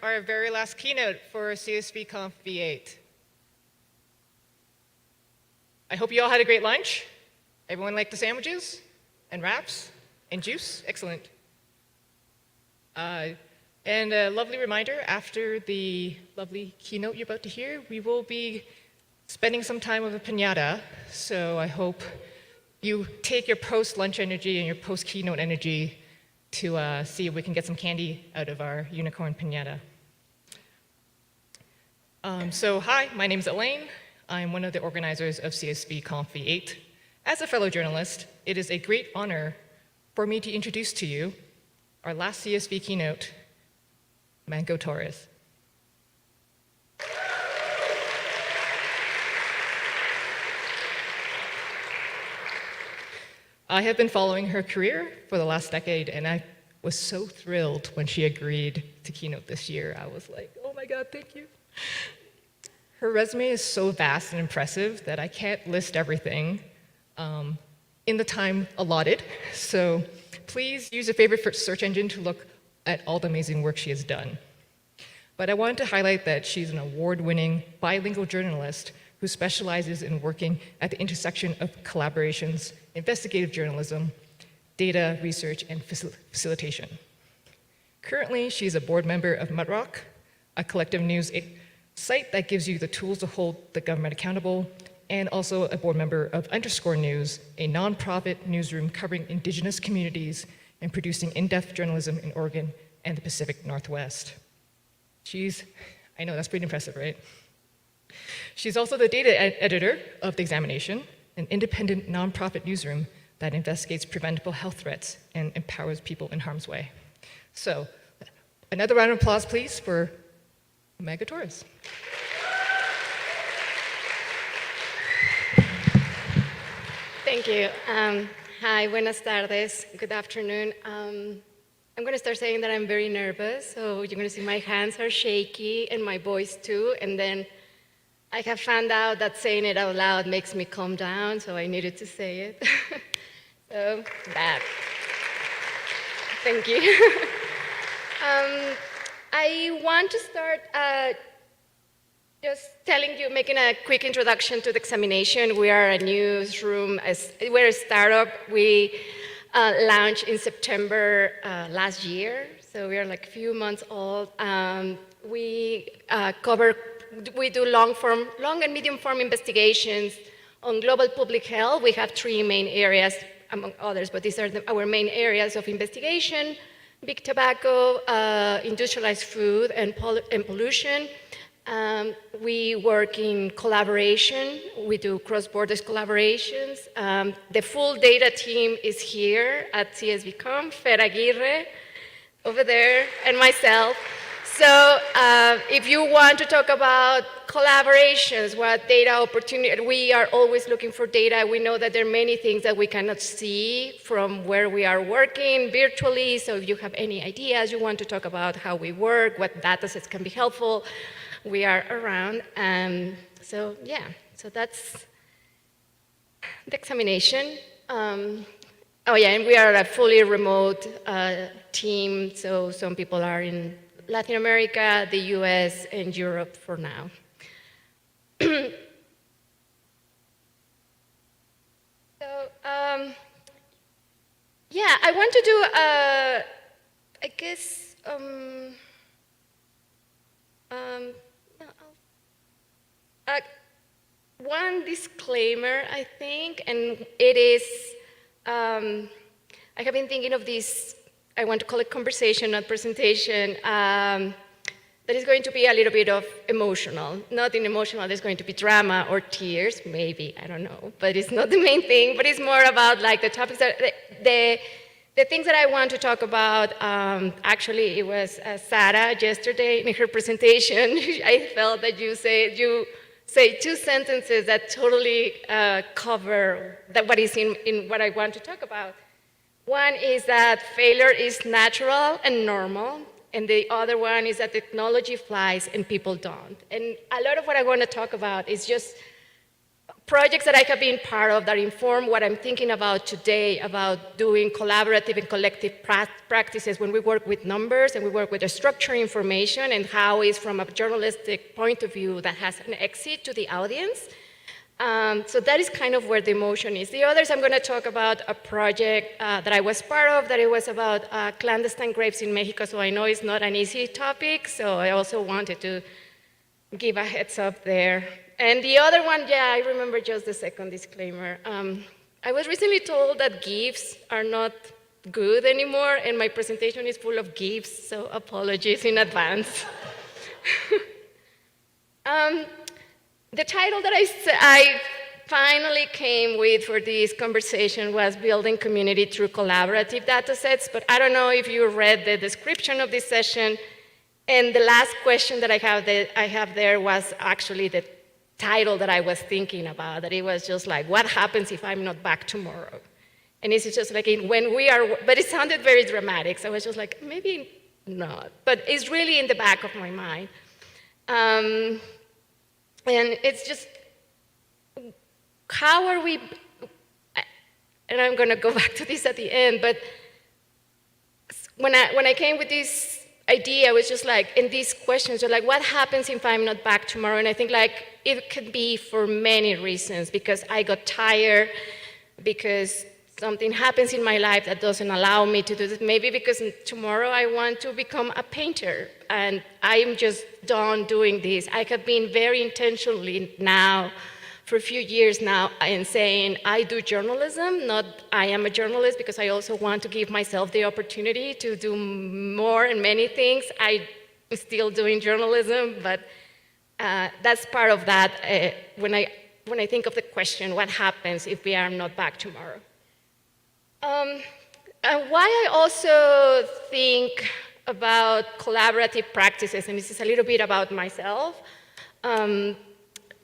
Our very last keynote for csvconf V8. I hope you all had a great lunch. Everyone liked the sandwiches and wraps and juice? Excellent. And a lovely reminder, after the lovely keynote you're about to hear, we will be spending some time with a piñata. So I hope you take your post-lunch energy and your post-keynote energy to see if we can get some candy out of our unicorn piñata. So hi, my name is Elaine. I'm one of the organizers of csvconf V8. As a fellow journalist, it is a great honor for me to introduce to you our last CSV keynote, Mago Torres. I have been following her career for the last decade, and I was so thrilled when she agreed to keynote this year. I was like, oh my God, thank you. Her resume is so vast and impressive that I can't list everything in the time allotted. So please use your favorite search engine to look at all the amazing work she has done. But I wanted to highlight that she's an award-winning bilingual journalist who specializes in working at the intersection of collaborations, investigative journalism, data research, and facilitation. Currently, she's a board member of Mudrock, a collective news site that gives you the tools to hold the government accountable, and also a board member of Underscore News, a nonprofit newsroom covering indigenous communities and producing in-depth journalism in Oregon and the Pacific Northwest. I know, that's pretty impressive, right? She's also the data editor of The Examination, an independent nonprofit newsroom that investigates preventable health threats and empowers people in harm's way. So, another round of applause, please, for Mago Torres. Thank you. Hi, buenas tardes, good afternoon. I'm going to start saying that I'm very nervous, so you're going to see my hands are shaky and my voice too, and then I have found out that saying it out loud makes me calm down, so I needed to say it. So, that. Thank you. I want to start just telling you, making a quick introduction to the examination. We are a newsroom, we're a startup. We launched in September last year, so we are like a few months old. We do long and medium form investigations on global public health. We have three main areas, among others, but these are our main areas of investigation: big tobacco, industrialized food, and pollution. We work in collaboration. We do cross-border collaborations. The full data team is here at csvconf, Fer Aguirre, over there, and myself. So if you want to talk about collaborations, what data opportunity, we are always looking for data. We know that there are many things that we cannot see from where we are working virtually. So if you have any ideas, you want to talk about how we work, what datasets can be helpful, we are around. So yeah, so that's the examination. Oh yeah, and we are a fully remote team. So some people are in Latin America, the US, and Europe for now. So, yeah, I want to do, I guess, one disclaimer, I think, and it is, I have been thinking of this, I want to call it conversation, not presentation, that is going to be a little bit of emotional. Not in emotional, there's going to be drama or tears, maybe, I don't know, but it's not the main thing, but it's more about like the topics that, the things that I want to talk about. Actually, it was Sarah yesterday in her presentation. I felt that you say two sentences that totally cover what is in what I want to talk about. One is that failure is natural and normal, and the other one is that technology flies and people don't. And a lot of what I want to talk about is just projects that I have been part of that inform what I'm thinking about today about doing collaborative and collective practices when we work with numbers and we work with structured information and how is from a journalistic point of view that has an exit to the audience. So that is kind of where the emotion is. The others, I'm going to talk about a project that I was part of, that it was about clandestine grapes in Mexico, so I know it's not an easy topic, so I also wanted to give a heads up there. And the other one, yeah, I remember just the second disclaimer. I was recently told that GIFs are not good anymore, and my presentation is full of GIFs, so apologies in advance. The title that I finally came with for this conversation was Building Community Through Collaborative Datasets, but I don't know if you read the description of this session, and the last question that I have there was actually the title that I was thinking about, that it was just like, what happens if I'm not back tomorrow? And it's just like, when we are, but it sounded very dramatic, so I was just like, maybe not, but it's really in the back of my mind. And it's just, how are we, and I'm going to go back to this at the end, but when I came with this idea, I was just like, and these questions are like, what happens if I'm not back tomorrow? And I think like, it could be for many reasons, because I got tired, because something happens in my life that doesn't allow me to do this. Maybe because tomorrow I want to become a painter, and I'm just done doing this. I have been very intentionally now, for a few years now, in saying I do journalism, not I am a journalist, because I also want to give myself the opportunity to do more and many things. I'm still doing journalism, but that's part of that when I think of the question, what happens if we are not back tomorrow? Why I also think about collaborative practices, and this is a little bit about myself.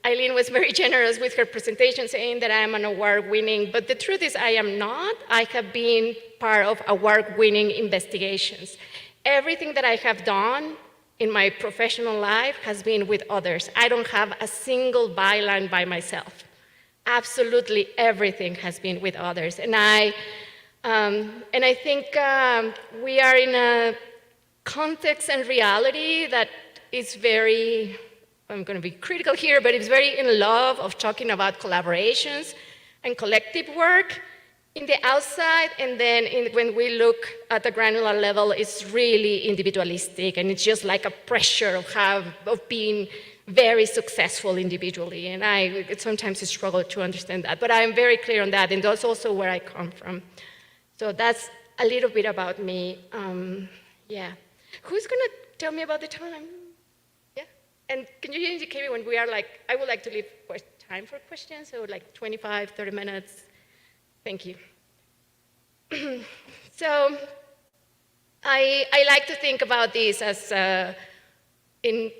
Eileen was very generous with her presentation, saying that I am an award-winning, but the truth is I am not. I have been part of award-winning investigations. Everything that I have done in my professional life has been with others. I don't have a single byline by myself. Absolutely everything has been with others. And I think we are in a context and reality that is very, I'm going to be critical here, but it's very in love of talking about collaborations and collective work in the outside, and then when we look at the granular level, it's really individualistic, and it's just like a pressure of being very successful individually, and I sometimes struggle to understand that, but I'm very clear on that, and that's also where I come from. So that's a little bit about me. Yeah. Who's going to tell me about the time? Yeah? And can you indicate me when we are like, I would like to leave time for questions, so like 25, 30 minutes. Thank you. So I like to think about this as in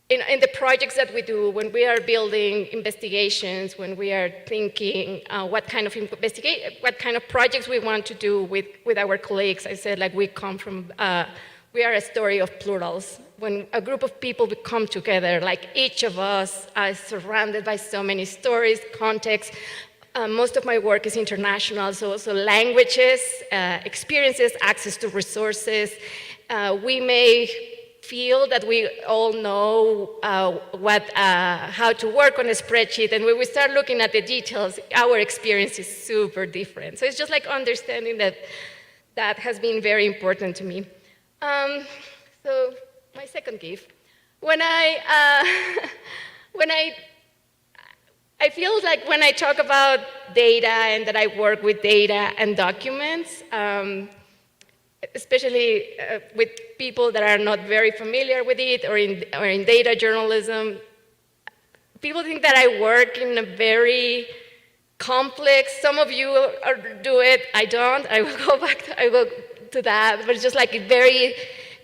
the projects that we do, when we are building investigations, when we are thinking what kind of projects we want to do with our colleagues. I said, like, we come from, we are a story of plurals. When a group of people come together, like each of us are surrounded by so many stories, contexts. Most of my work is international, so languages, experiences, access to resources. We may feel that we all know how to work on a spreadsheet, and when we start looking at the details, our experience is super different. So it's just like understanding that has been very important to me. So my second gift, I feel like when I talk about data and that I work with data and documents, especially with people that are not very familiar with it or in data journalism, people think that I work in a very complex, some of you do it, I don't, I will go to that, but it's just like very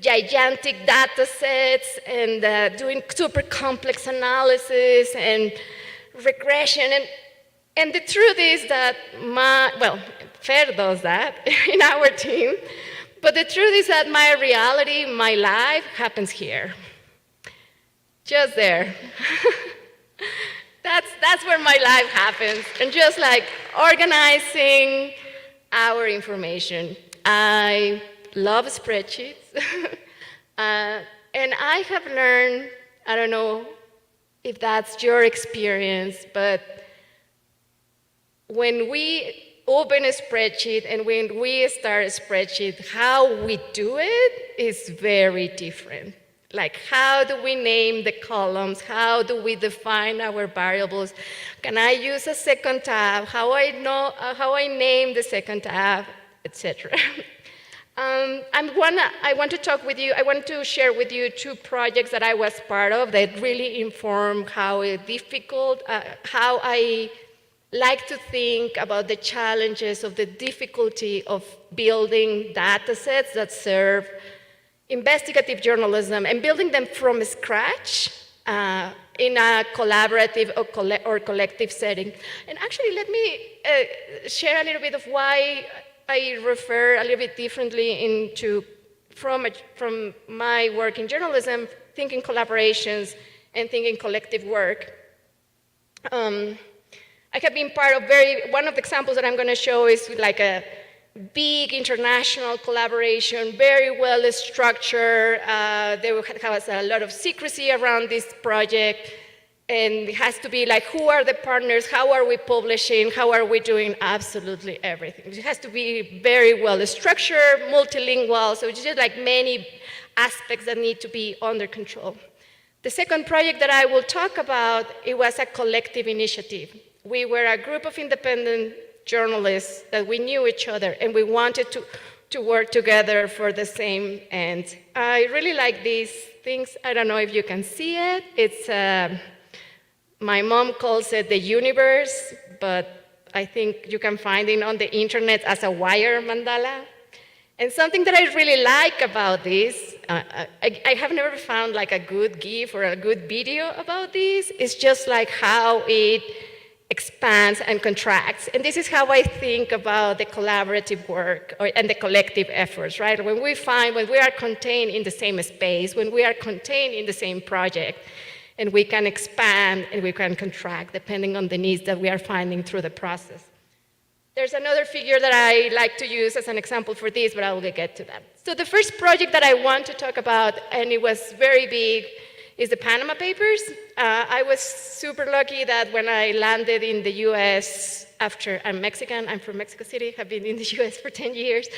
gigantic data sets and doing super complex analysis and regression, and the truth is that Fer does that in our team, but the truth is that my reality, my life happens here, just there. That's that's where my life happens, and just like organizing our information. I love spreadsheets, and I have learned, I don't know if that's your experience, but when we open a spreadsheet and when we start a spreadsheet, how we do it is very different. Like, how do we name the columns? How do we define our variables? Can I use a second tab? How I name the second tab, etc. I want to talk with you. I want to share with you 2 projects that I was part of that really inform how difficult, how I like to think about the challenges of the difficulty of building data sets that serve investigative journalism and building them from scratch in a collaborative or collective setting. And actually, let me share a little bit of why I refer a little bit differently from my work in journalism, thinking collaborations and thinking collective work. I have been part of one of the examples that I'm going to show is like a big international collaboration, very well structured. There was a lot of secrecy around this project, and it has to be like, who are the partners? How are we publishing? How are we doing absolutely everything? It has to be very well structured, multilingual, so it's just like many aspects that need to be under control. The second project that I will talk about, it was a collective initiative. We were a group of independent journalists that we knew each other, and we wanted to work together for the same end. I really like these things. I don't know if you can see it. It's, my mom calls it the universe, but I think you can find it on the internet as a wire mandala. And something that I really like about this, I have never found like a good GIF or a good video about this. It's just like how it expands and contracts. And this is how I think about the collaborative work and the collective efforts, right? When we are contained in the same space, when we are contained in the same project, and we can expand and we can contract depending on the needs that we are finding through the process. There's another figure that I like to use as an example for this, but I will get to that. So the first project that I want to talk about, and it was very big, is the Panama Papers. I was super lucky that when I landed in the US I'm Mexican, I'm from Mexico City, have been in the US for 10 years,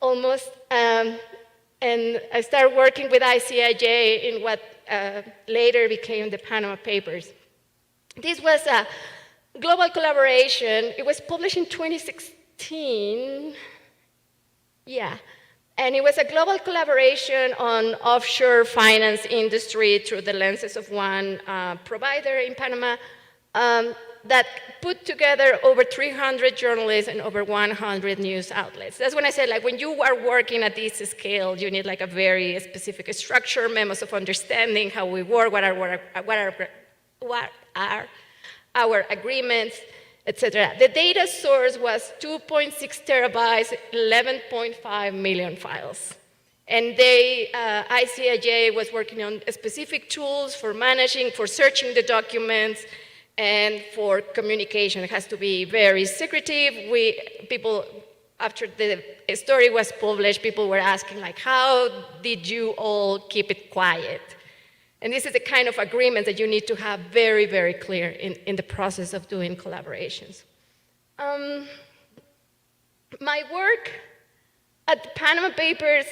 almost. And I started working with ICIJ in what later became the Panama Papers. This was a global collaboration. It was published in 2016. Yeah. And it was a global collaboration on offshore finance industry through the lenses of one provider in Panama that put together over 300 journalists and over 100 news outlets. That's when I said, like, when you are working at this scale, you need like a very specific structure, memos of understanding, how we work, what are our agreements, etc. The data source was 2.6 terabytes, 11.5 million files. And ICIJ was working on specific tools for managing, for searching the documents, and for communication. It has to be very secretive. People, after the story was published, people were asking, like, how did you all keep it quiet? And this is the kind of agreement that you need to have very, very clear in the process of doing collaborations. My work at the Panama Papers,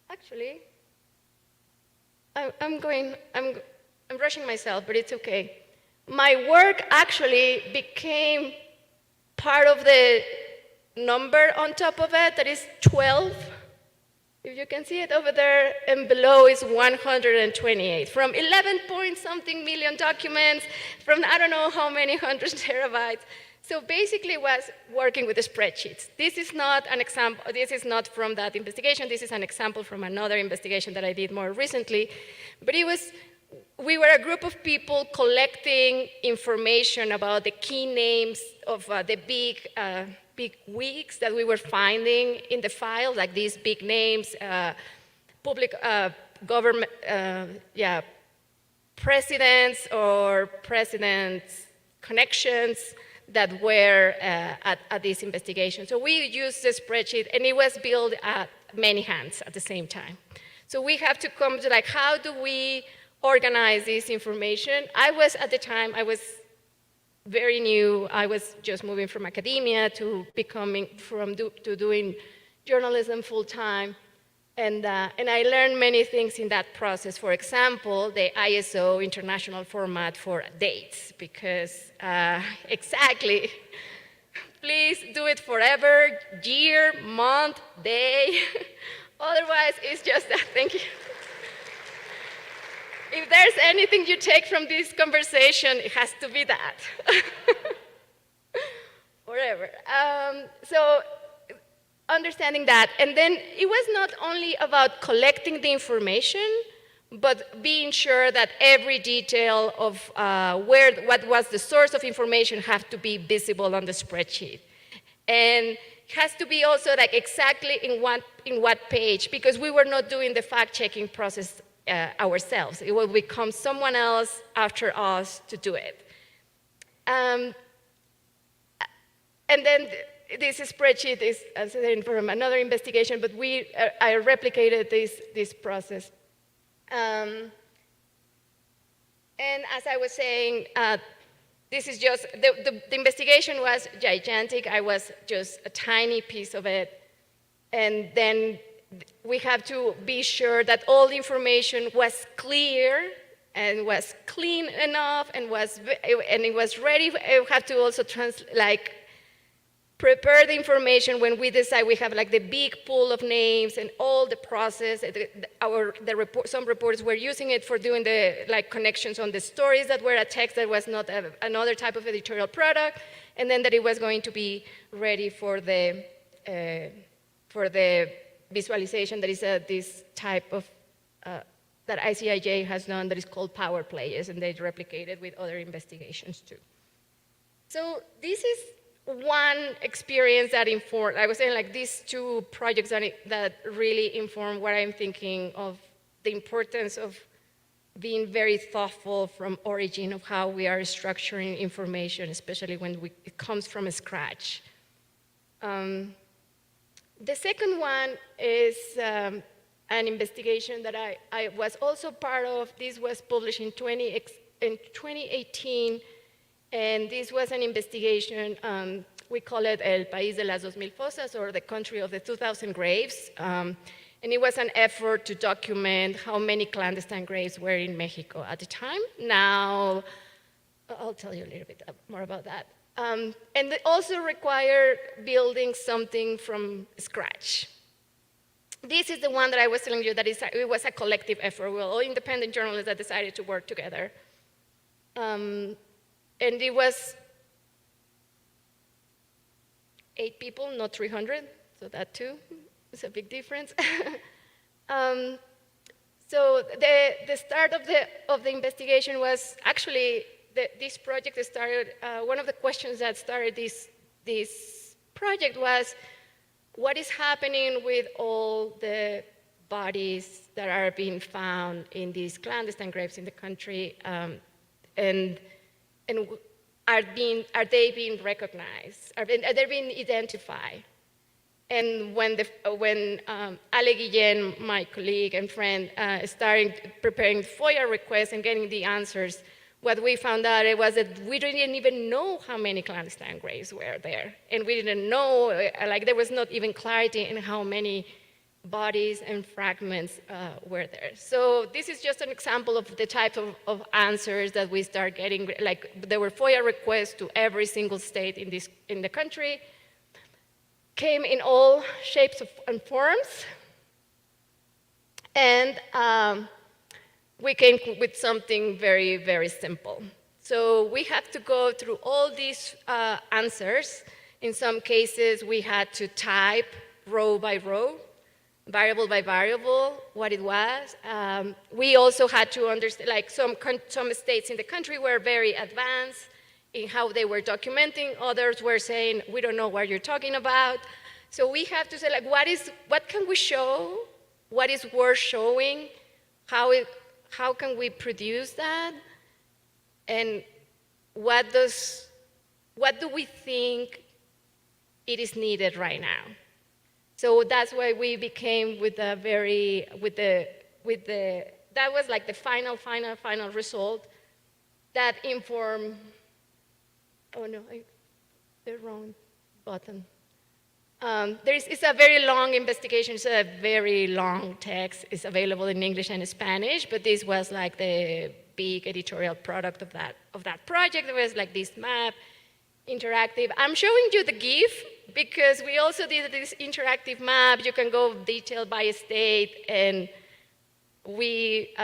actually, I'm rushing myself, but it's okay. My work actually became part of the number on top of it, that is 12. If you can see it over there, and below is 128, from 11 point something million documents, from I don't know how many hundreds terabytes. So basically it was working with the spreadsheets. This is not an example, this is not from that investigation, this is an example from another investigation that I did more recently. But we were a group of people collecting information about the key names of the big weeks that we were finding in the file, like these big names, public government, presidents or presidents' connections that were at this investigation. So we used the spreadsheet, and it was built at many hands at the same time. So we have to come to like, how do we organize this information? At the time, I was very new. I was just moving from academia to doing journalism full time. And I learned many things in that process. For example, the ISO international format for dates, because exactly, please do it forever, year, month, day. Otherwise, it's just that. Thank you. If there's anything you take from this conversation, it has to be that. Forever. So understanding that, and then it was not only about collecting the information, but being sure that every detail of what was the source of information have to be visible on the spreadsheet. And it has to be also like exactly in what page, because we were not doing the fact-checking process ourselves. It will become someone else after us to do it. And then this spreadsheet is from another investigation, but I replicated this process. And as I was saying, this is just, the investigation was gigantic. I was just a tiny piece of it. And then we have to be sure that all the information was clear and was clean enough and it was ready. We have to also prepare the information when we decide. We have like the big pool of names and all the process. Some reporters were using it for doing the connections on the stories that were a text that was not another type of editorial product, and then that it was going to be ready for the visualization that is this type of that ICIJ has done that is called power players, and they replicate it with other investigations too. So this is one experience that informed, I was saying like these two projects that really inform what I'm thinking of the importance of being very thoughtful from origin of how we are structuring information, especially when it comes from scratch. The second one is an investigation that I was also part of. This was published in 2018. And this was an investigation, we call it El País de las 2000 Fosas, or the country of the 2,000 graves. And it was an effort to document how many clandestine graves were in Mexico at the time. Now, I'll tell you a little bit more about that. And it also required building something from scratch. This is the one that I was telling you that it was a collective effort. We were all independent journalists that decided to work together. And it was 8 people, not 300, so that too is a big difference. So the start of the investigation was actually this project started. One of the questions that started this project was, what is happening with all the bodies that are being found in these clandestine graves in the country, and are they being recognized? Are they being identified? And when Ale Guillen, my colleague and friend, started preparing FOIA requests and getting the answers, what we found out was that we didn't even know how many clandestine graves were there. And we didn't know, there was not even clarity in how many bodies and fragments were there. So this is just an example of the type of answers that we start getting. There were FOIA requests to every single state in the country, came in all shapes and forms, and we came with something very, very simple. So we had to go through all these answers. In some cases, we had to type row by row, variable by variable, what it was. We also had to understand, some states in the country were very advanced in how they were documenting. Others were saying, we don't know what you're talking about. So we have to say, what can we show? What is worth showing? how can we produce that, and what do we think it is needed right now? So that's why we became that was like the final result that informed, oh no, the wrong button. It's a very long investigation, it's a very long text. It's available in English and Spanish, but this was like the big editorial product of that project. There was like this map, interactive. I'm showing you the GIF because we also did this interactive map. You can go detail by state, and we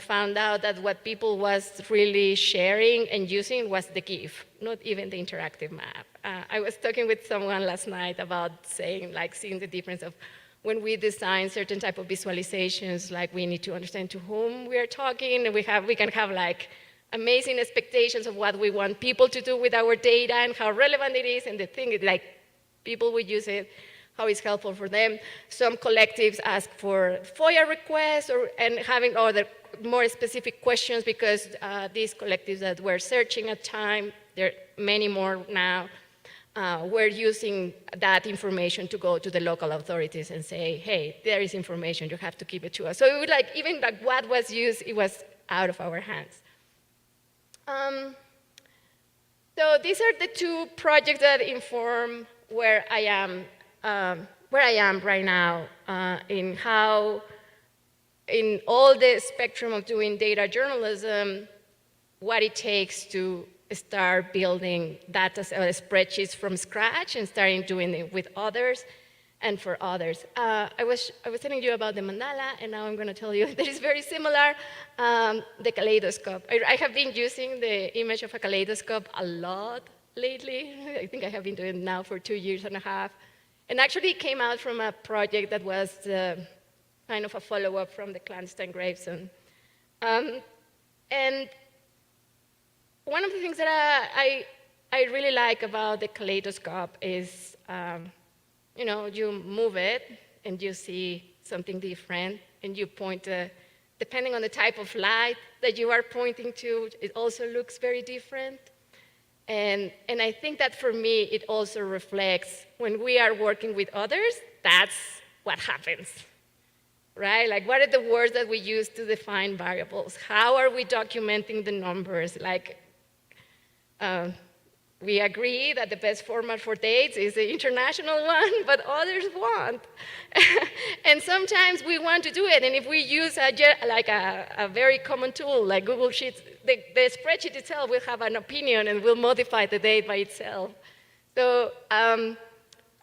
found out that what people was really sharing and using was the GIF, not even the interactive map. I was talking with someone last night about seeing the difference of when we design certain type of visualizations, like we need to understand to whom we are talking, and we can have like amazing expectations of what we want people to do with our data and how relevant it is, and the thing is like people will use it, how it's helpful for them. Some collectives ask for FOIA requests and having other more specific questions because these collectives that were searching at time, there are many more now, we're using that information to go to the local authorities and say, hey, there is information, you have to give it to us. So it would even what was used, it was out of our hands. So these are the two projects that inform where I am right now in all the spectrum of doing data journalism, what it takes to start building data spreadsheets from scratch and starting doing it with others and for others. I was telling you about the mandala, and now I'm going to tell you that it's very similar, the kaleidoscope. I have been using the image of a kaleidoscope a lot lately. I think I have been doing it now for 2.5 years. And actually it came out from a project that was kind of a follow-up from the Clandestine gravestone. And one of the things that I really like about the kaleidoscope is, you move it and you see something different, and you point, depending on the type of light that you are pointing to, it also looks very different. And I think that for me, it also reflects when we are working with others, that's what happens, right? Like, what are the words that we use to define variables? How are we documenting the numbers? We agree that the best format for dates is the international one, but others want. And sometimes we want to do it, and if we use a very common tool like Google Sheets, the spreadsheet itself will have an opinion and will modify the date by itself. So I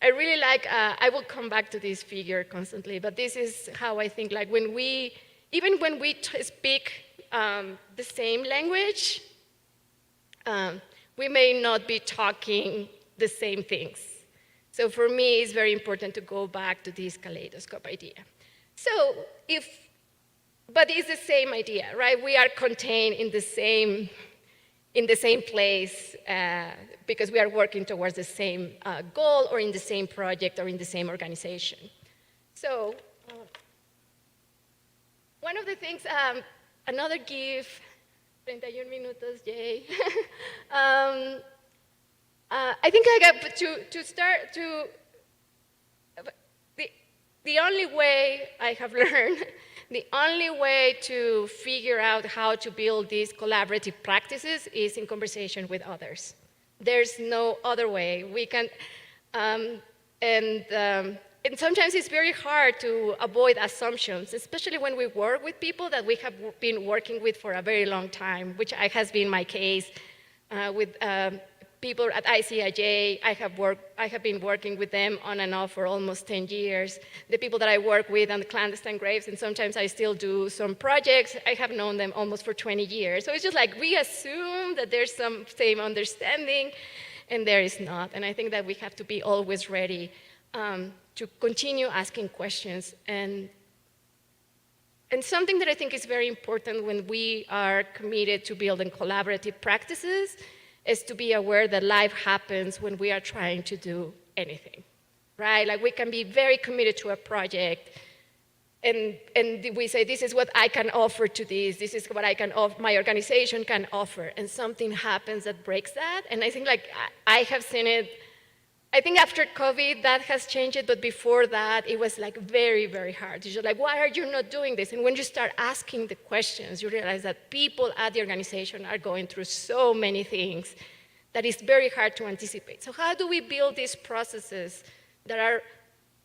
really I will come back to this figure constantly, but this is how I think, even when we speak the same language, we may not be talking the same things. So for me, it's very important to go back to this kaleidoscope idea. But it's the same idea, right? We are contained in the same place because we are working towards the same goal, or in the same project, or in the same organization. So one of the things, another GIF, 31 minutos, yay. I think I got to start to, the only way I have learned, the only way to figure out how to build these collaborative practices is in conversation with others. There's no other way. We can, and sometimes it's very hard to avoid assumptions, especially when we work with people that we have been working with for a very long time, which has been my case with people at ICIJ. I have been working with them on and off for almost 10 years. The people that I work with on the clandestine graves, and sometimes I still do some projects, I have known them almost for 20 years. So it's just like we assume that there's some same understanding, and there is not. And I think that we have to be always ready to continue asking questions. And something that I think is very important when we are committed to building collaborative practices is to be aware that life happens when we are trying to do anything, right? Like, we can be very committed to a project, we say, this is what I can offer to this is what my organization can offer, and something happens that breaks that. And I think I have seen it, I think after COVID that has changed it, but before that it was like very, very hard. It's just like, why are you not doing this? And when you start asking the questions, you realize that people at the organization are going through so many things that it's very hard to anticipate. So how do we build these processes that are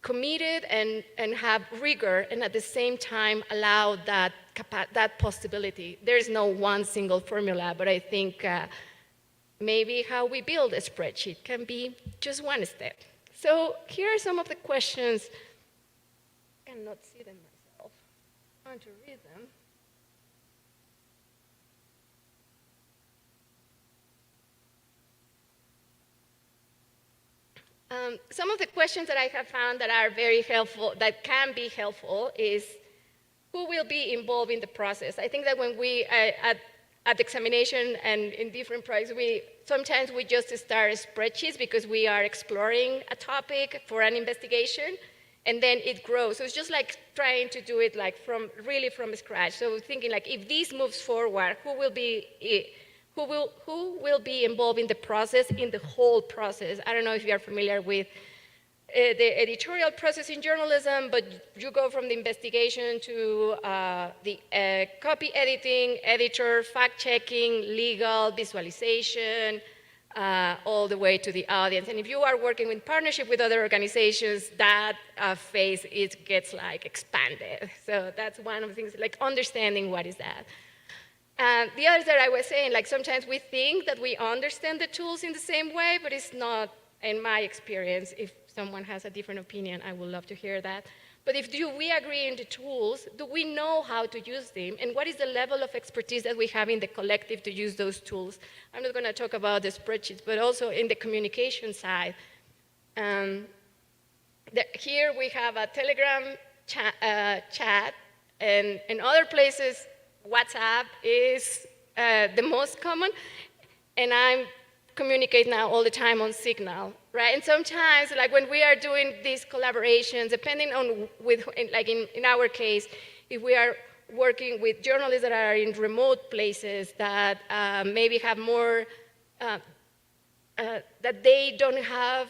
committed and have rigor, and at the same time allow that possibility? There is no one single formula, but I think maybe how we build a spreadsheet can be just one step. So here are some of the questions. I cannot see them myself. I want to read them. Some of the questions that I have found that are very helpful, that can be helpful, is who will be involved in the process? I think that when we, at the examination and in different projects, sometimes we just start spreadsheets because we are exploring a topic for an investigation, and then it grows. So it's just like trying to do it like really from scratch. So thinking like, if this moves forward, who will be involved in the process, in the whole process? I don't know if you are familiar with the editorial process in journalism, but you go from the investigation to the copy editing, editor, fact-checking, legal, visualization, all the way to the audience. And if you are working in partnership with other organizations, that phase, it gets like expanded. So that's one of the things, like understanding what is that. The others that I was saying, like sometimes we think that we understand the tools in the same way, but it's not, in my experience. If someone has a different opinion, I would love to hear that. But we agree in the tools, do we know how to use them? And what is the level of expertise that we have in the collective to use those tools? I'm not going to talk about the spreadsheets, but also in the communication side. Here we have a Telegram chat, and in other places, WhatsApp is the most common, and I communicate now all the time on Signal, right? And sometimes, like when we are doing these collaborations, depending on like in our case, if we are working with journalists that are in remote places that maybe have more, that they don't have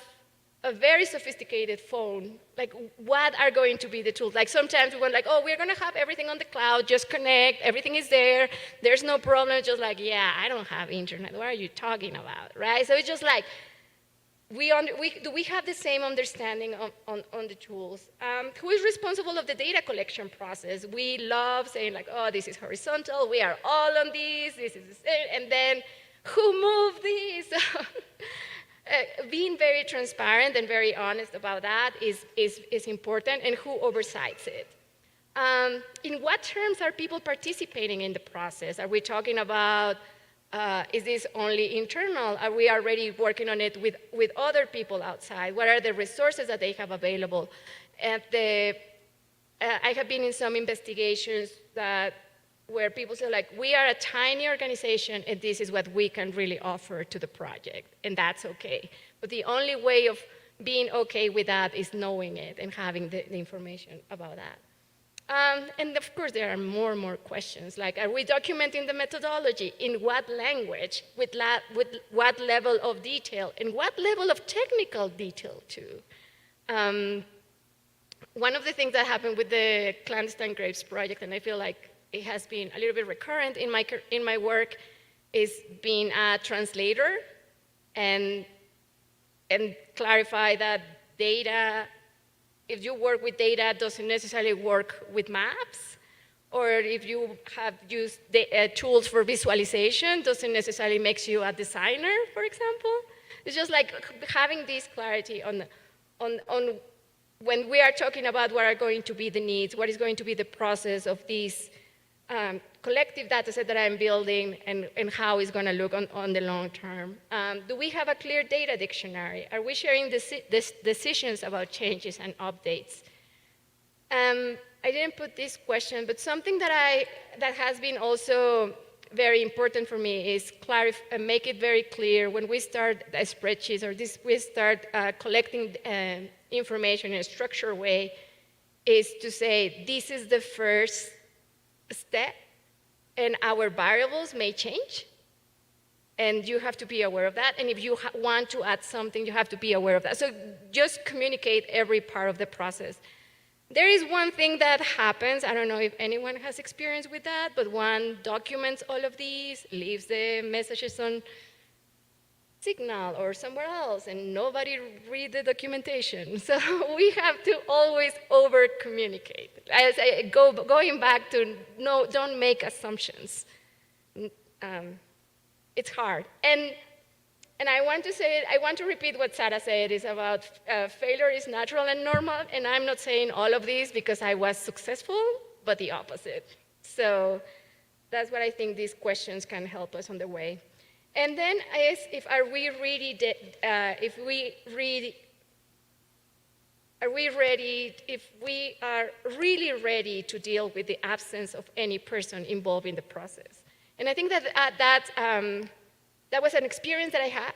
a very sophisticated phone, like what are going to be the tools? Like sometimes we were like, oh, we're going to have everything on the cloud, just connect, everything is there, there's no problem. It's just like, yeah, I don't have internet, what are you talking about, right? So it's just like, do we have the same understanding on the tools? Who is responsible of the data collection process? We love saying like, oh, this is horizontal, we are all on this is the same, and then who moved this? Being very transparent and very honest about that is important, and who oversights it. In what terms are people participating in the process? Are we talking about, is this only internal? Are we already working on it with other people outside? What are the resources that they have available? I have been in some investigations where people say, like, we are a tiny organization, and this is what we can really offer to the project, and that's okay. But the only way of being okay with that is knowing it and having the information about that. And of course, there are more and more questions, like, are we documenting the methodology? In what language? With what level of detail? And what level of technical detail, too? One of the things that happened with the Clandestine Grapes project, and I feel like it has been a little bit recurrent in my work, is being a translator and clarify that data, if you work with data, doesn't necessarily work with maps, or if you have used tools for visualization, doesn't necessarily make you a designer, for example. It's just like having this clarity on when we are talking about what are going to be the needs, what is going to be the process of these collective data set that I'm building, and how it's going to look on the long term. Do we have a clear data dictionary? Are we sharing decisions about changes and updates? I didn't put this question, but something that has been also very important for me is make it very clear when we start spreadsheets, or we start collecting information in a structured way, is to say, this is the first step, and our variables may change, and you have to be aware of that. And if you want to add something, you have to be aware of that. So just communicate every part of the process. There is one thing that happens, I don't know if anyone has experience with that, but one documents all of these, leaves the messages on Signal or somewhere else, and nobody read the documentation. So we have to always over-communicate. As I going back to, no, don't make assumptions. It's hard. And I want to say, I want to repeat what Sarah said, is about failure is natural and normal, and I'm not saying all of these because I was successful, but the opposite. So that's what I think these questions can help us on the way. And then if we are really ready to deal with the absence of any person involved in the process. And I think that that was an experience that I had.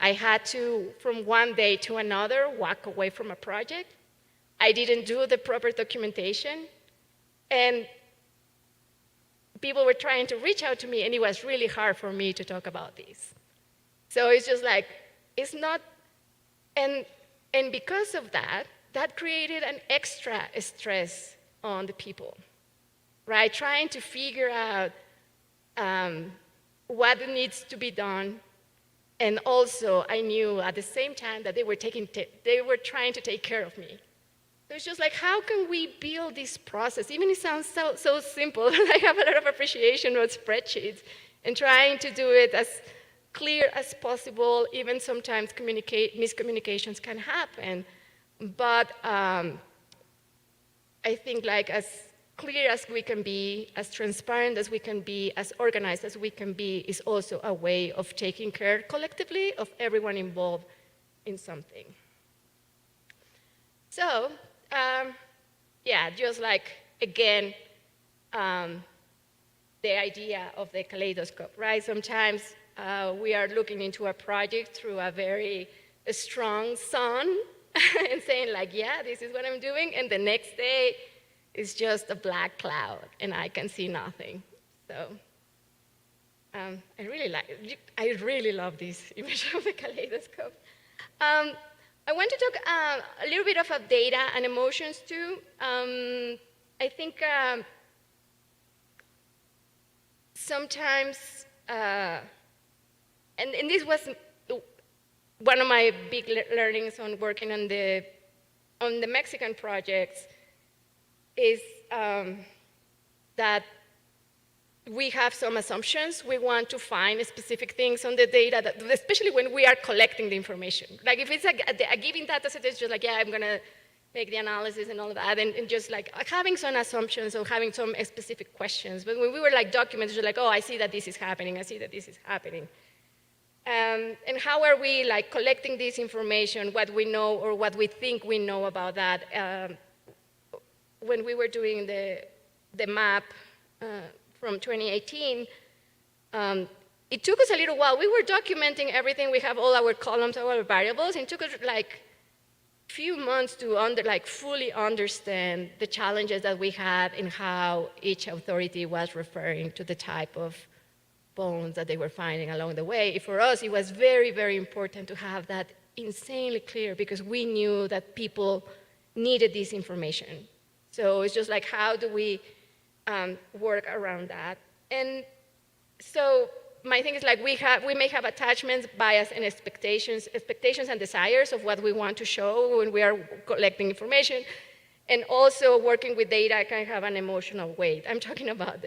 I had to, from one day to another, walk away from a project. I didn't do the proper documentation. And people were trying to reach out to me, and it was really hard for me to talk about this. So it's just like, it's not, and because of that, that created an extra stress on the people, right? Trying to figure out what needs to be done. And also, I knew at the same time that they were trying to take care of me. So it's just like, how can we build this process? Even it sounds so simple. I have a lot of appreciation of spreadsheets and trying to do it as clear as possible. Even sometimes miscommunications can happen. But I think like as clear as we can be, as transparent as we can be, as organized as we can be, is also a way of taking care collectively of everyone involved in something. So, yeah, just like, again, the idea of the kaleidoscope, right? Sometimes we are looking into a project through a very strong sun and saying like, yeah, this is what I'm doing, and the next day, it's just a black cloud, and I can see nothing. So I really love this image of the kaleidoscope. I want to talk a little bit of data and emotions too. I think sometimes, and this was one of my big learnings on working on the Mexican projects, is that we have some assumptions. We want to find specific things on the data, especially when we are collecting the information. Like if it's a given data set, it's just like, yeah, I'm going to make the analysis and all of that, and just like having some assumptions or having some specific questions. But when we were like documents, we're like, oh, I see that this is happening. I see that this is happening. And how are we like collecting this information, what we know or what we think we know about that? When we were doing the map from 2018, it took us a little while. We were documenting everything. We have all our columns, all our variables, and it took us like a few months to fully understand the challenges that we had and how each authority was referring to the type of bones that they were finding along the way. For us, it was very, very important to have that insanely clear because we knew that people needed this information. So it's just like, how do we work around that? And so my thing is like, we may have attachments, bias, and expectations and desires of what we want to show when we are collecting information. And also working with data can have an emotional weight. I'm talking about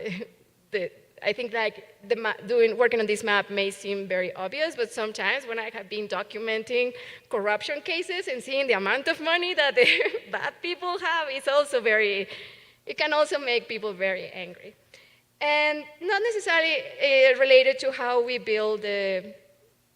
I think like working on this map may seem very obvious, but sometimes when I have been documenting corruption cases and seeing the amount of money that the bad people have, it can also make people very angry. And not necessarily related to how we build the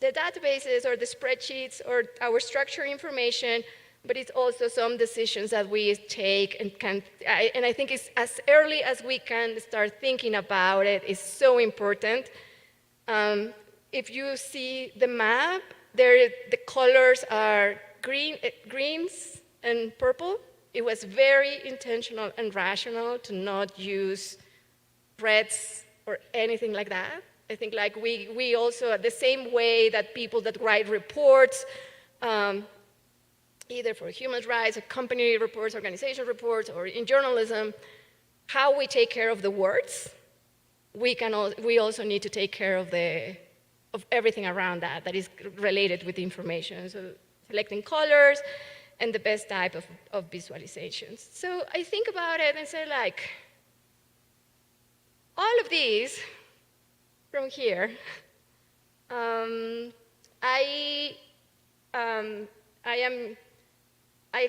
databases or the spreadsheets or our structured information, but it's also some decisions that we take and I think it's as early as we can start thinking about it is so important. If you see the map, the colors are greens and purple, It was very intentional and rational to not use threads or anything like that. I think like we also, the same way that people that write reports, either for human rights, or company reports, organization reports, or in journalism, how we take care of the words, we also need to take care of everything around that is related with information. So selecting colors and the best type of visualizations. So I think about it and say like, all of these from here, I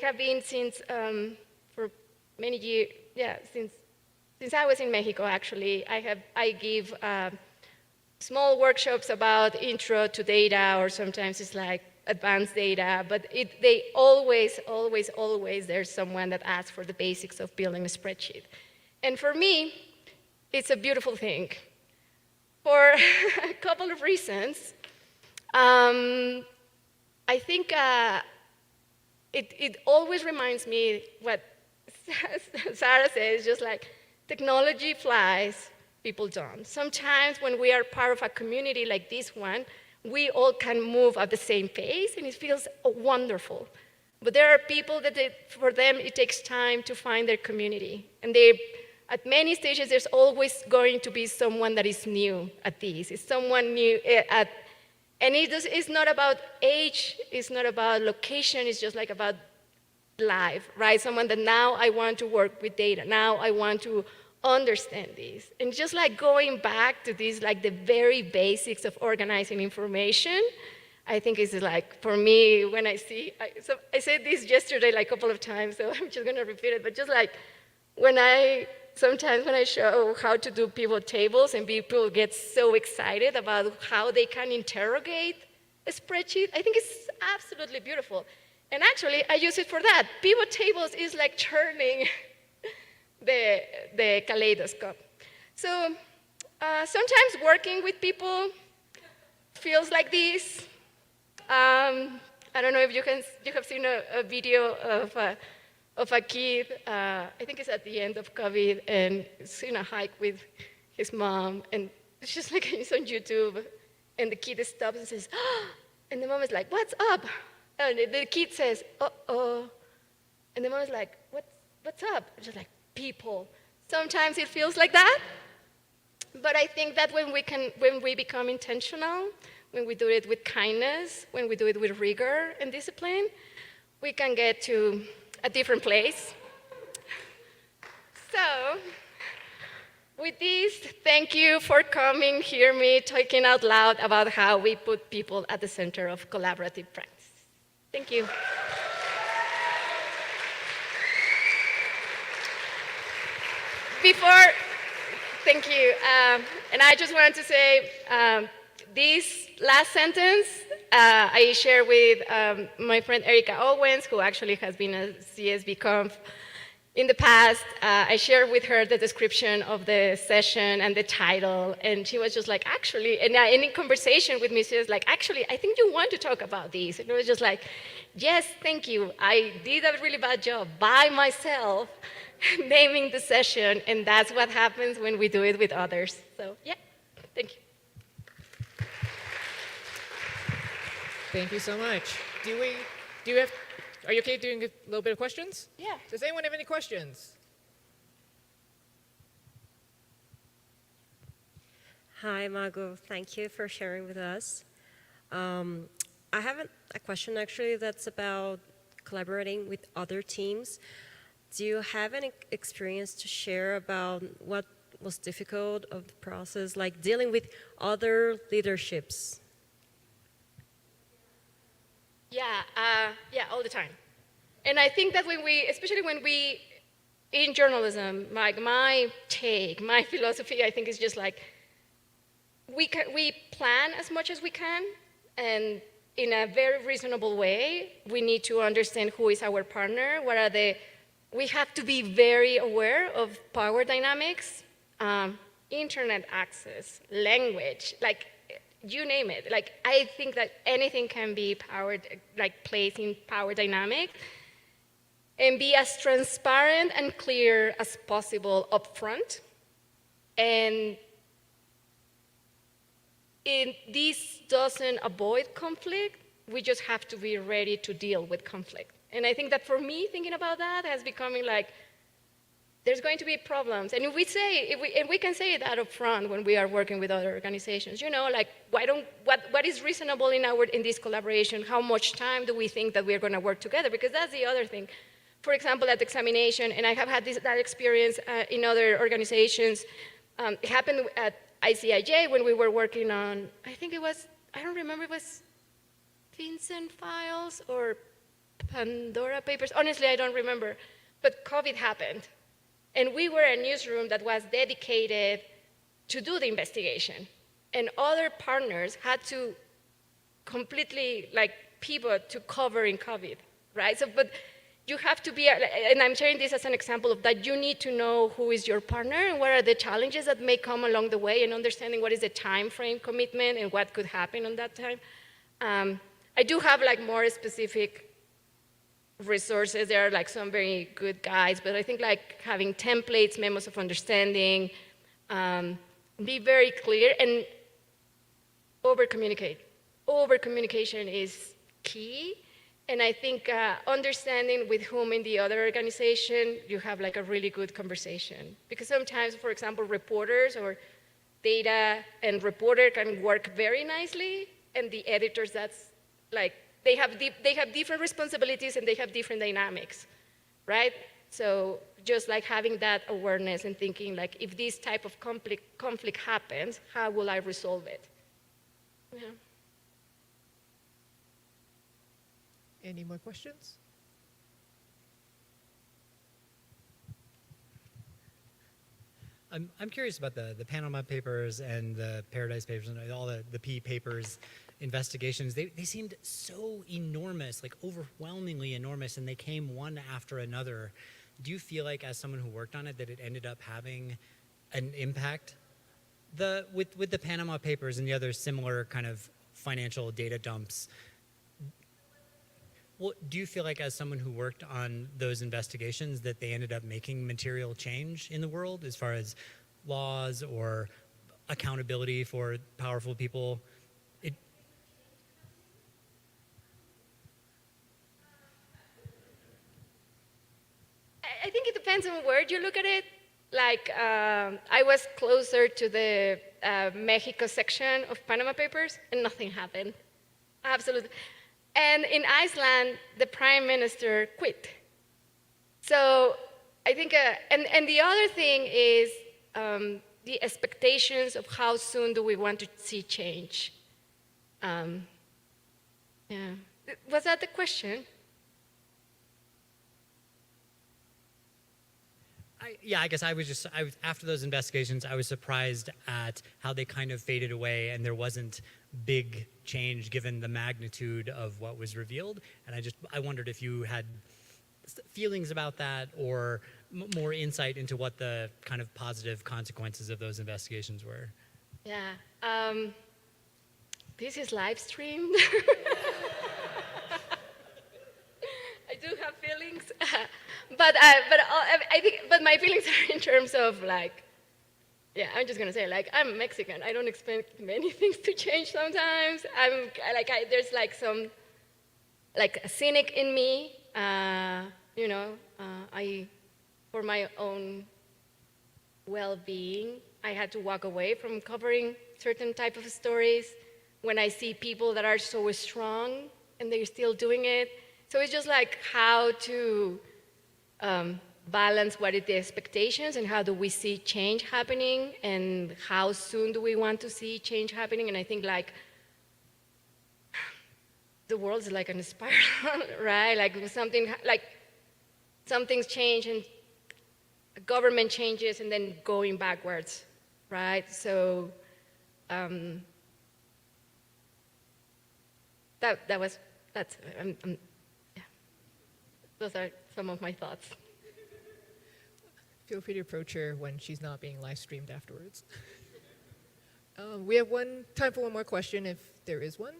have been since for many years, since I was in Mexico actually, I give small workshops about intro to data, or sometimes it's like advanced data, but they always, there's someone that asks for the basics of building a spreadsheet. And for me, it's a beautiful thing for a couple of reasons. I think it always reminds me what Sarah says, just like technology flies, people don't. Sometimes when we are part of a community like this one, we all can move at the same pace, and it feels wonderful. But there are people that for them, it takes time to find their community. And at many stages, there's always going to be someone that is new at this. It's someone new and it's not about age, it's not about location, it's just like about life, right? Someone that now I want to work with data, now I want to understand this. And just like going back to this, like the very basics of organizing information, I think is like, for me, when I see, so I said this yesterday like a couple of times, so I'm just gonna repeat it, but just like sometimes when I show how to do pivot tables and people get so excited about how they can interrogate a spreadsheet, I think it's absolutely beautiful. And actually, I use it for that. Pivot tables is like turning the kaleidoscope. So sometimes working with people feels like this. I don't know if you have seen a video of a kid, I think it's at the end of COVID, and it's in a hike with his mom, and it's just like it's on YouTube, and the kid stops and says, oh, and the mom is like, what's up? And the kid says, uh-oh, and the mom is like, what's up? It's just like, people. Sometimes it feels like that, but I think that when we become intentional, when we do it with kindness, when we do it with rigor and discipline, we can get to a different place. So, with this, thank you for coming, hear me talking out loud about how we put people at the center of collaborative practice. Thank you. Thank you. And I just wanted to say, this last sentence, I share with my friend Erica Owens, who actually has been a csvconf in the past. I shared with her the description of the session and the title, and she was just like, actually, and in conversation with me, she was like, actually, I think you want to talk about this. And it was just like, yes, thank you. I did a really bad job by myself naming the session, and that's what happens when we do it with others. So, yeah, thank you. Thank you so much. Are you okay doing a little bit of questions? Yeah. Does anyone have any questions? Hi, Mago. Thank you for sharing with us. I have a question actually that's about collaborating with other teams. Do you have any experience to share about what was difficult of the process, like dealing with other leaderships? Yeah, all the time. And I think that especially when we, in journalism, like my philosophy, I think is just like, we plan as much as we can, and in a very reasonable way, we need to understand who is our partner, we have to be very aware of power dynamics, internet access, language, like, you name it. Like, I think that anything can be placed in power dynamics. and be as transparent and clear as possible upfront. And this doesn't avoid conflict. We just have to be ready to deal with conflict. And I think that for me, thinking about that has becoming like, there's going to be problems. And if we can say that up front when we are working with other organizations, like what is reasonable in this collaboration? How much time do we think that we're going to work together? Because that's the other thing. For example, at examination, and I have had that experience in other organizations. It happened at ICIJ when we were working on, I don't remember, it was Vincent files or Pandora Papers. Honestly, I don't remember. But COVID happened. And we were a newsroom that was dedicated to do the investigation. And other partners had to completely pivot to covering COVID, right? But you have to be, and I'm sharing this as an example of that, you need to know who is your partner and what are the challenges that may come along the way, and understanding what is the time frame commitment and what could happen on that time. I do have more specific resources. There are some very good guides, but I think having templates, memos of understanding, be very clear and over-communicate. Over-communication is key, and I think understanding with whom in the other organization you have a really good conversation. Because sometimes, for example, reporters or data and reporter can work very nicely, and the editors, that's they have different responsibilities and they have different dynamics, right? So just having that awareness and thinking if this type of conflict happens, how will I resolve it? Yeah. Any more questions? I'm curious about the Panama Papers and the Paradise Papers and all the P papers investigations. They seemed so enormous, overwhelmingly enormous, and they came one after another. Do you feel as someone who worked on it, that it ended up having an impact? With the Panama Papers and the other similar kind of financial data dumps, do you feel as someone who worked on those investigations that they ended up making material change in the world as far as laws or accountability for powerful people? I think it depends on where you look at it. I was closer to the Mexico section of Panama Papers, and nothing happened. Absolutely. And in Iceland, the prime minister quit. So I think, and the other thing is the expectations of how soon do we want to see change. Yeah. Was that the question? I guess I was after those investigations, I was surprised at how they kind of faded away and there wasn't big change given the magnitude of what was revealed. And I wondered if you had feelings about that or more insight into what the kind of positive consequences of those investigations were. Yeah. This is live streamed. I do have feelings, but I think my feelings are in terms of yeah, I'm just gonna say I'm Mexican. I don't expect many things to change. Sometimes there's some a cynic in me. For my own well-being, I had to walk away from covering certain type of stories when I see people that are so strong and they're still doing it. So it's just how to balance what are the expectations and how do we see change happening and how soon do we want to see change happening. And I think the world is in a spiral, right? Something's change and government changes and then going backwards, right? So those are some of my thoughts. Feel free to approach her when she's not being live streamed afterwards. We have time for one more question if there is one.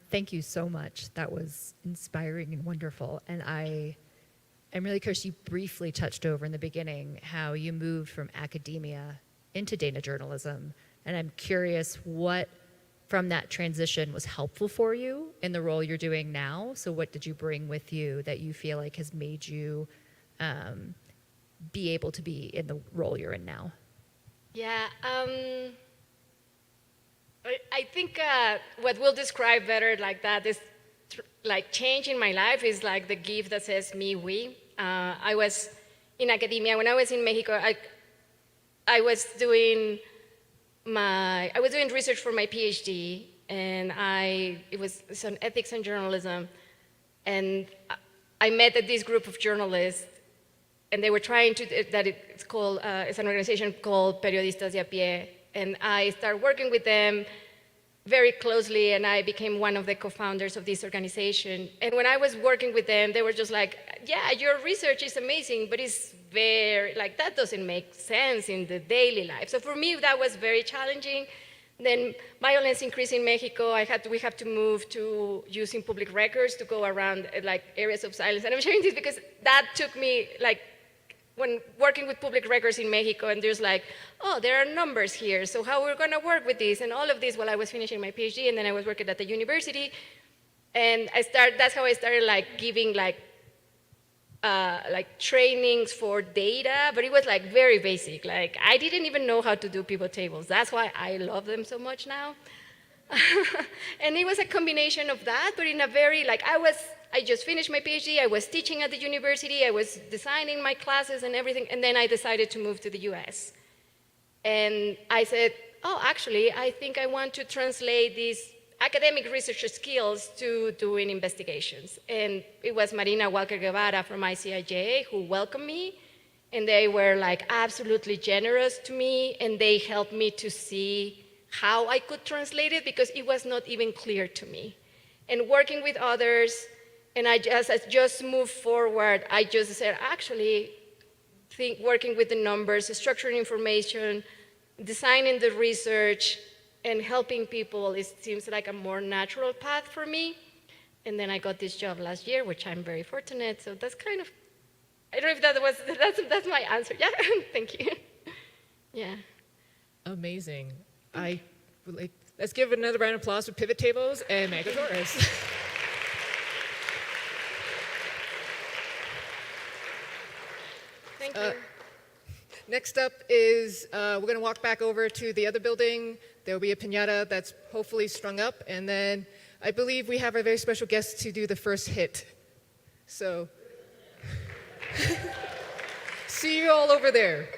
Thank you so much. That was inspiring and wonderful. And I'm really curious, you briefly touched over in the beginning how you moved from academia into data journalism. And I'm curious what from that transition was helpful for you in the role you're doing now. So what did you bring with you that you feel like has made you be able to be in the role you're in now? Yeah, I think what we'll describe better like that is like change in my life is like the gift that says me, we. I was in academia. When I was in Mexico, I was doing research for my PhD, and it was on ethics and journalism. And I met this group of journalists, and they were trying to, it's an organization called Periodistas de a Pie, and I started working with them very closely, and I became one of the co-founders of this organization. And when I was working with them, they were just like, yeah, your research is amazing, but it's very, like, that doesn't make sense in the daily life. So for me, that was very challenging. Then violence increased in Mexico. We have to move to using public records to go around like areas of silence. And I'm sharing this because that took me like, when working with public records in Mexico, and there's like, oh, there are numbers here, so how we're gonna work with this, and all of this while I was finishing my PhD, and then I was working at the university, and that's how I started like giving like trainings for data, but it was like very basic. Like I didn't even know how to do pivot tables. That's why I love them so much now. And it was a combination of that, but in a very like, I just finished my PhD, I was teaching at the university, I was designing my classes and everything, and then I decided to move to the US. And I said, oh, actually, I think I want to translate these academic research skills to doing investigations. And it was Marina Walker Guevara from ICIJ who welcomed me, and they were like absolutely generous to me, and they helped me to see how I could translate it because it was not even clear to me. And working with others, and I just moved forward, I just said, actually, working with the numbers, structuring information, designing the research, and helping people, it seems like a more natural path for me. And then I got this job last year, which I'm very fortunate. So that's kind of, I don't know if that's my answer. Yeah, thank you. Yeah. Amazing. Let's give another round of applause for pivot tables and Mago Torres. Thank you. Next up is we're going to walk back over to the other building. There will be a piñata that's hopefully strung up. And then I believe we have a very special guest to do the first hit. So see you all over there.